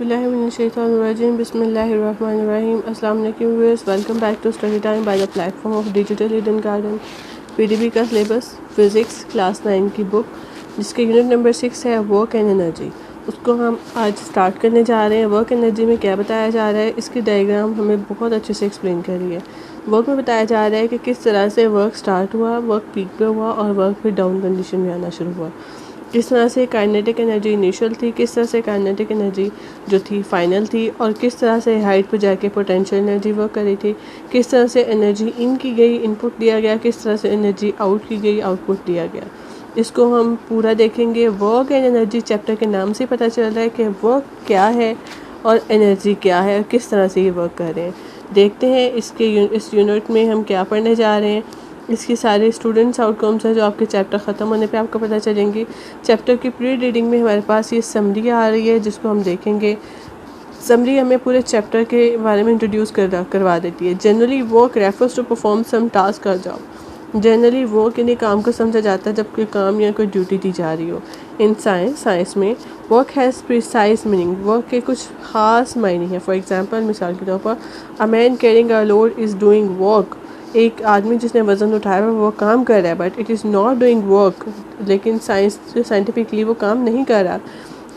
Auzubillahiminash-shaytanir-rajim. Bismillahir-rahmanir-rahim. Assalamu alaikum viewers. Welcome back to Study Time by the platform of Digital Eden Garden. PDB का syllabus physics class 9 की book जिसके unit number 6 है work and energy, उसको हम आज start करने जा रहे हैं। वर्क एनर्जी में क्या बताया जा रहा है, इसकी डायग्राम हमें बहुत अच्छे से एक्सप्लेन कर रही है। वर्क में बताया जा रहा है कि किस तरह से वर्क स्टार्ट हुआ, वर्क पीक पे हुआ और वर्क फिर डाउन कंडीशन में आना शुरू हुआ। किस तरह से काइनेटिक एनर्जी इनिशियल थी, किस तरह से काइनेटिक एनर्जी जो थी फाइनल थी, और किस तरह से हाइट पर जाके पोटेंशियल एनर्जी वर्क करी थी, किस तरह से एनर्जी इन की गई, इनपुट दिया गया, किस तरह से एनर्जी आउट की गई, आउटपुट दिया गया। इसको हम पूरा देखेंगे। वर्क एंड एनर्जी चैप्टर के नाम से पता चल रहा है कि वर्क क्या है और एनर्जी क्या है और किस तरह से ये वर्क कर रहे हैं। देखते हैं इस यूनिट में हम क्या पढ़ने जा रहे हैं। इसकी सारे स्टूडेंट्स आउटकम्स हैं जो आपके चैप्टर ख़त्म होने पे आपको पता चलेंगी। चैप्टर की प्री रीडिंग में हमारे पास ये समरी आ रही है जिसको हम देखेंगे। समरी हमें पूरे चैप्टर के बारे में इंट्रोड्यूस करवा देती है। Generally work refers to perform some task और जॉब। जनरली वर्क यानी काम को समझा जाता है जब कोई काम या कोई ड्यूटी दी जा रही हो। इन साइंस में work has precise meaning, work के कुछ ख़ास मायने हैं। फॉर एग्जांपल मिसाल के तौर पर a man carrying a load is doing work, एक आदमी जिसने वज़न उठाया हुआ वो काम कर रहा है, but it is not doing work, लेकिन साइंटिफिकली वो काम नहीं कर रहा।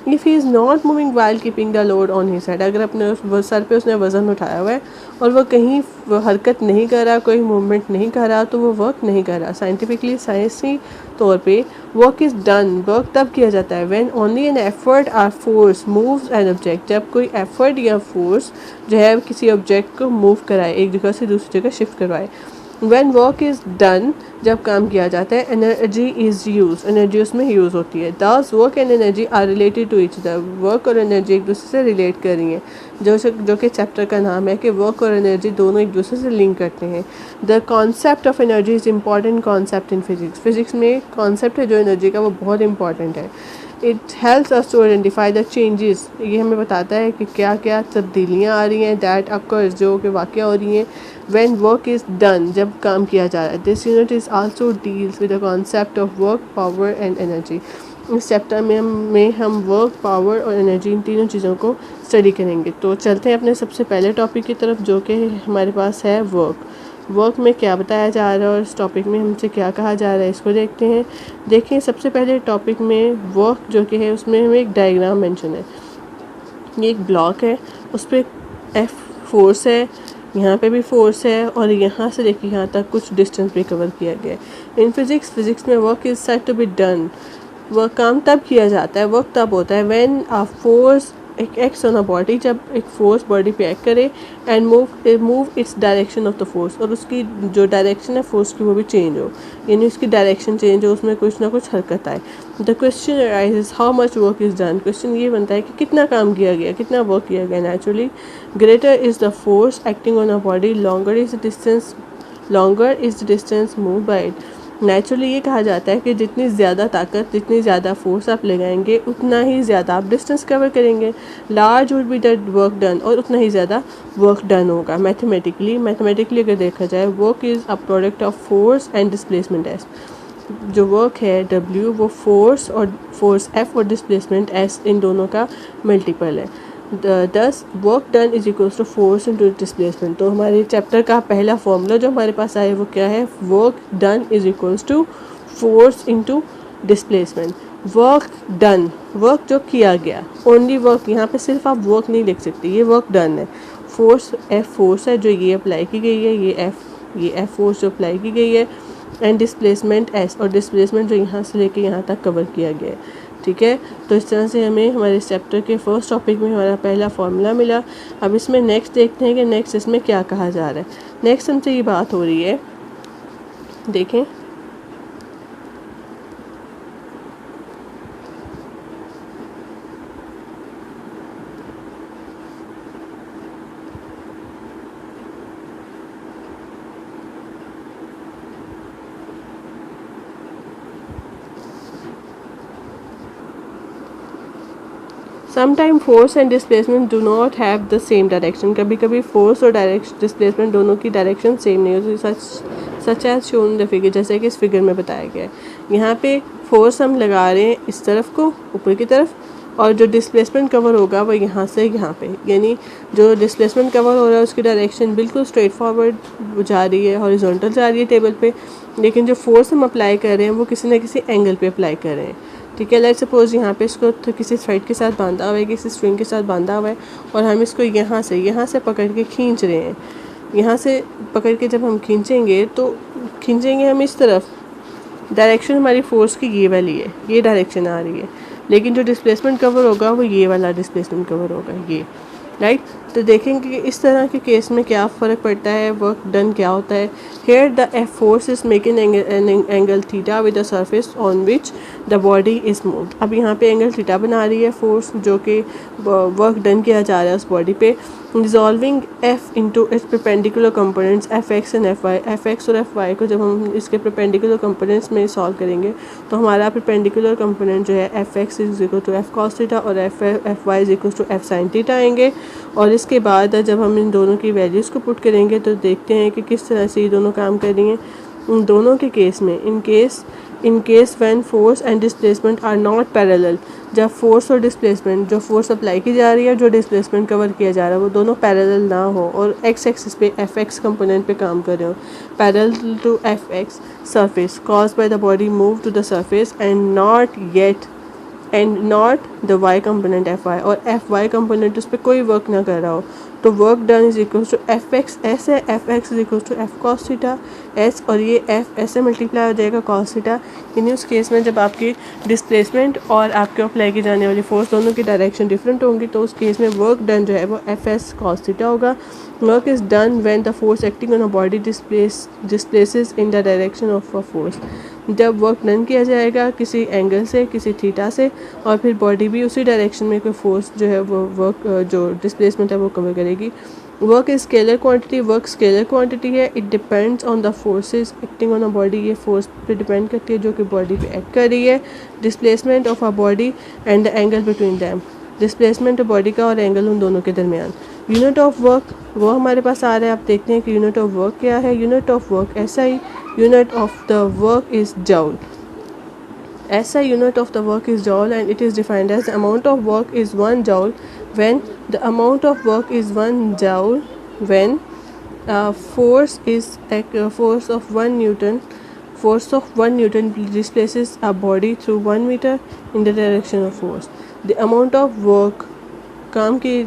If he is not moving while keeping the load on his head, अगर अपने सर पे उसने वज़न उठाया हुआ है और वो कहीं हरकत नहीं कर रहा, कोई मूवमेंट नहीं कर रहा, तो वो वर्क नहीं कर रहा। साइंटिफिकली साइंसी तौर पे वर्क इज़ डन, वर्क तब किया जाता है when only an effort or force moves an object, जब कोई एफर्ट या फोर्स जो है किसी ऑब्जेक्ट को मूव कराए, एक जगह से दूसरी जगह शिफ्ट करवाए। When work is done, जब काम किया जाता है, एनर्जी इज़ यूज, एनर्जी उसमें यूज़ होती है। Thus work and energy are related to each other, work और एनर्जी एक दूसरे से रिलेट कर रही हैं, जो कि चैप्टर का नाम है कि वर्क और एनर्जी दोनों एक दूसरे से लिंक करते हैं। The concept of energy is important concept in physics, physics में कॉन्सेप्ट है जो एनर्जी का वो बहुत इंपॉर्टेंट है। It helps us to identify the changes, ये हमें बताता है कि क्या क्या तब्दीलियाँ आ रही हैं, दैट अकर्स जो कि वाक़या हो रही हैं व्हेन वर्क इज़ डन, जब काम किया जा रहा है। This unit is also deals with the concept of work, power and energy. इस चैप्टर में हम वर्क, पावर और एनर्जी इन तीनों चीज़ों को स्टडी करेंगे। तो चलते हैं अपने सबसे पहले टॉपिक की तरफ जो कि हमारे पास है वर्क। वर्क में क्या बताया जा रहा है और इस टॉपिक में हमसे क्या कहा जा रहा है, इसको देखते हैं। देखिए सबसे पहले टॉपिक में वर्क जो कि है उसमें हमें एक डायग्राम मेंशन है। ये एक ब्लॉक है, उस पर एफ फोर्स है, यहाँ पे भी फोर्स है और यहाँ से लेकर यहाँ तक कुछ डिस्टेंस भी कवर किया गया है। इन फिजिक्स में work is said to be done, वह काम तब किया जाता है, वर्क तब होता है when a force acts on a body, जब एक फोर्स बॉडी पे एक्ट करे and move its direction of the force, और उसकी जो डायरेक्शन है फोर्स की वो भी चेंज हो, यानी उसकी डायरेक्शन चेंज हो, उसमें कुछ ना कुछ हरकत आए। The question arises how much work is done, question ये बनता है कि कितना काम किया गया, कितना वर्क किया गया। Naturally greater is the force acting on a body, longer is the distance move by it. Naturally ये कहा जाता है कि जितनी ज़्यादा ताकत, जितनी ज़्यादा फोर्स आप लगाएंगे उतना ही ज़्यादा आप डिस्टेंस कवर करेंगे। Large would be the work done, और उतना ही ज़्यादा वर्क डन होगा। मैथमेटिकली अगर देखा जाए work is a product of force and displacement S, जो वर्क है W वो फोर्स F और डिस्प्लेसमेंट S इन दोनों का मल्टीपल है। Thus work done is equals to force into displacement. तो हमारे चैप्टर का पहला फॉर्मूला जो हमारे पास आया वो क्या है, work done is equals to force into displacement. Work done, work जो किया गया, ओनली वर्क, यहाँ पे सिर्फ आप वर्क नहीं लिख सकते, ये वर्क डन है। फोर्स F फोर्स है जो ये अप्लाई की गई है, ये F फोर्स जो अप्लाई की गई है, एंड डिस्प्लेसमेंट S, और डिस्प्लेसमेंट जो यहाँ से लेके यहाँ तक कवर किया गया है। ठीक है, तो इस तरह से हमें हमारे चैप्टर के फर्स्ट टॉपिक में हमारा पहला फॉर्मूला मिला। अब इसमें नेक्स्ट देखते हैं कि नेक्स्ट इसमें क्या कहा जा रहा है। नेक्स्ट हमसे ये बात हो रही है, देखें sometime force and displacement do not have the same direction, कभी कभी फोर्स और डिस्प्लेसमेंट दोनों की डायरेक्शन सेम नहीं होती। Such as shown the figure, जैसे कि इस फिगर में बताया गया है। यहाँ पे फोर्स हम लगा रहे हैं इस तरफ को ऊपर की तरफ, और जो डिस्प्लेसमेंट कवर होगा वो यहाँ से यहाँ पे, यानी जो डिस्प्लेसमेंट कवर हो रहा है उसकी डायरेक्शन बिल्कुल स्ट्रेट फॉरवर्ड जा रही है, हॉरिजॉन्टल जा रही है टेबल पे, लेकिन जो फोर्स हम अप्लाई कर रहे हैं वो किसी न किसी एंगल पे अप्लाई कर रहे हैं। ठीक है, लेट्स सपोज यहाँ पे इसको तो किसी थ्रेड के साथ बांधा हुआ है, किसी स्ट्रिंग के साथ बांधा हुआ है, और हम इसको यहाँ से पकड़ के खींच रहे हैं। यहाँ से पकड़ के जब हम खींचेंगे तो खींचेंगे हम इस तरफ, डायरेक्शन हमारी फोर्स की ये वाली है, ये डायरेक्शन आ रही है, लेकिन जो डिस्प्लेसमेंट कवर होगा वो ये वाला डिस्प्लेसमेंट कवर होगा, ये राइट। तो देखेंगे कि इस तरह के केस में क्या फ़र्क पड़ता है, वर्क डन क्या होता है। Here the F force is making angle theta with the surface on which the body is moved. अब यहाँ पे एंगल थीटा बना रही है फोर्स, जो कि वर्क डन किया जा रहा है उस बॉडी पे, dissolving F into its perpendicular components F X and F Y. F X और एफ वाई को जब हम इसके परपेंडिकुलर कंपोनेंट्स में सॉल्व करेंगे तो हमारा परपेंडिकुलर कंपोनेंट जो है F x is equal to F cos theta और F Y is equal to F sine theta आएंगे। और इसके बाद जब हम इन दोनों की वैल्यूज़ को पुट करेंगे तो देखते हैं कि किस तरह से ये दोनों काम कर रही हैं। उन दोनों के केस में, in case when force and displacement are not parallel, जब फोर्स और डिस्प्लेसमेंट, जो फोर्स अप्लाई की जा रही है, जो डिस्प्लेसमेंट कवर किया जा रहा है, वो दोनों पैरेलल ना हो और एक्स एक्सिस पे एफ एक्स कंपोनेंट पे काम कर रहे हो, parallel to F x surface caused by the body move to the surface and not the y component F y, और एफ वाई कंपोनेंट उस पर कोई वर्क ना कर रहा हो, तो work done is equal to F x s है, F x is equal to F cos theta s, और ये एफ ऐसे मल्टीप्लाई हो जाएगा कॉस थीटा। यानी उस केस में जब आपकी डिस्प्लेसमेंट और आपके अप्लाई की जाने वाली फोर्स दोनों की डायरेक्शन डिफरेंट होंगी, तो उस केस में वर्क डन जो है वो एफ एस कॉस थीटा होगा। Work is done when the force acting on a body displaces in the direction of a force. जब वर्क डन किया जाएगा किसी एंगल से, किसी थीटा से, और फिर बॉडी भी उसी डायरेक्शन में कोई फोर्स जो है वो वर्क जो डिस्प्लेसमेंट है वो कवर करेगी। Work is scalar quantity, work scalar quantity है। It depends on the forces acting on a body, ये फोर्स पे डिपेंड करती है जो कि बॉडी पे एक्ट कर रही है। Displacement of a body and the angle between them, displacement body का और एंगल उन दोनों के दरमियान। यूनिट ऑफ वर्क वो हमारे पास आ रहा है, आप देखते हैं कि यूनिट ऑफ वर्क क्या है। Unit of work SI, unit of the work is जॉल। SI unit of the work is joule, and it is defined as the amount of work is 1 joule when the amount of work is 1 joule when force of 1 newton displaces a body through 1 meter in the direction of force. The amount of work काम किए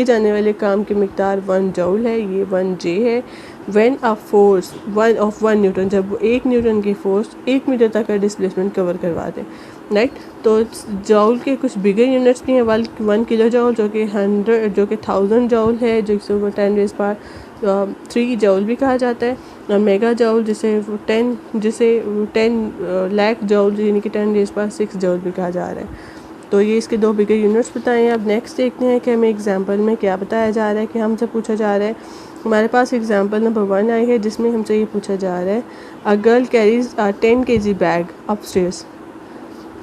जाने वाले काम की मिकदार 1 joule है, ये 1 J है। When a force 1 Newton, जब वो 1 न्यूटन की फोर्स 1 मीटर तक का डिस्प्लेसमेंट कवर करवा दे, राइट। तो जूल के कुछ बिगर यूनिट्स भी हैं, 1 किलो जूल जो कि 1000 जूल है, जिसे 10⁻³ जूल भी कहा जाता है, और मेगा जूल जिसे 10 लाख जूल यानी कि 10⁻6 जूल भी कहा जा रहा है। तो ये इसके 2 बिगर यूनिट्स बताए हैं। अब नेक्स्ट देखते हैं कि हमें एग्जांपल में क्या बताया जा रहा है, कि हमसे पूछा जा रहा है। हमारे पास एग्जांपल नंबर 1 आई है जिसमें हमसे ये पूछा जा रहा है, a girl carries 10 kg bag upstairs.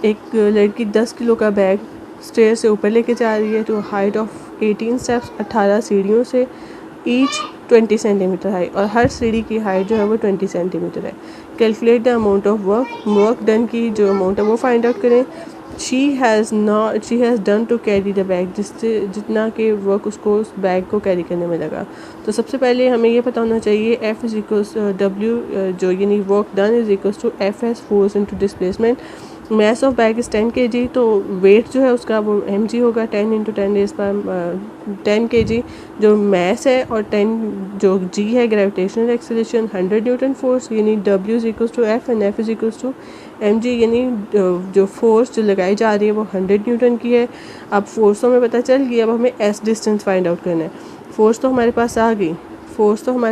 एक लड़की 10 किलो का बैग स्टेयर से ऊपर लेके जा रही है, टू हाइट ऑफ 18 स्टेप्स, 18 सीढ़ियों से, ईच 20 सेंटीमीटर हाई, और हर सीढ़ी की हाइट जो है वो 20 सेंटीमीटर है। Calculate the amount of work done की जो अमाउंट है वो फाइंड आउट करें। She has done to carry the bag, जिससे जितना के वर्क उसको उस बैग को कैरी करने में लगा। तो सबसे पहले हमें ये पता होना चाहिए F इज इक्वल्स W जो यानी work done is equals to F S force into displacement. Mass of bag is 10 kg, तो वेट जो है उसका वो mg होगा, 10 × 10 kg जो मैस है, और 10 जो g है ग्रेविटेशनल एक्सेलरेशन, 100 न्यूटन फोर्स, यानी W is equals to F and F is equals to mg, यानी जो फोर्स जो लगाई जा रही है वो 100 न्यूटन की है। अब फोर्सों में पता चल गया, अब हमें S डिस्टेंस फाइंड आउट करना है। फोर्स तो हमारे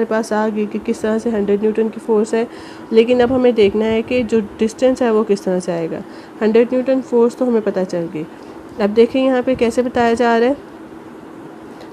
पास आ गई कि किस तरह से 100 न्यूटन की फ़ोर्स है, लेकिन अब हमें देखना है कि जो डिस्टेंस है वो किस तरह से आएगा। 100 न्यूटन फोर्स तो हमें पता चल गई। अब देखें यहाँ पे कैसे बताया जा रहा है।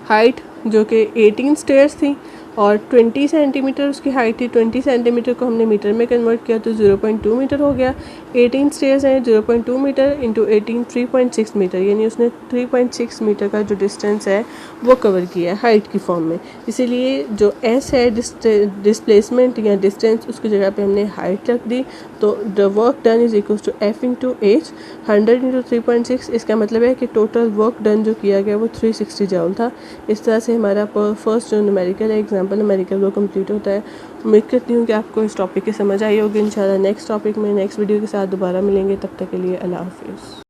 हाइट जो कि 18 स्टेयर्स थी, और 20 सेंटीमीटर उसकी हाइट थी। 20 सेंटीमीटर को हमने मीटर में कन्वर्ट किया तो 0.2 मीटर हो गया। 18 स्टेयर्स हैं, 0.2 मीटर इंटू 18 3.6 मीटर, यानी उसने 3.6 मीटर का जो डिस्टेंस है वो कवर किया है हाइट की फॉर्म में। इसीलिए जो एस है डिस्प्लेसमेंट या डिस्टेंस, उसकी जगह पे हमने हाइट रख दी। तो the work done is equal to F into H, 100 into 3.6। इसका मतलब है कि टोटल वर्क डन जो किया गया वो 360 जूल था। इस तरह से हमारा फर्स्ट जो न्यूमेरिकल है, एग्जाम्पल न्यूमेरिकल, वो कंप्लीट होता है। उम्मीद करती हूँ कि आपको इस टॉपिक की समझ आई होगी। इंशाल्लाह नेक्स्ट टॉपिक में नेक्स्ट वीडियो के साथ दोबारा मिलेंगे। तब तक के लिए अल्लाह हाफिज़।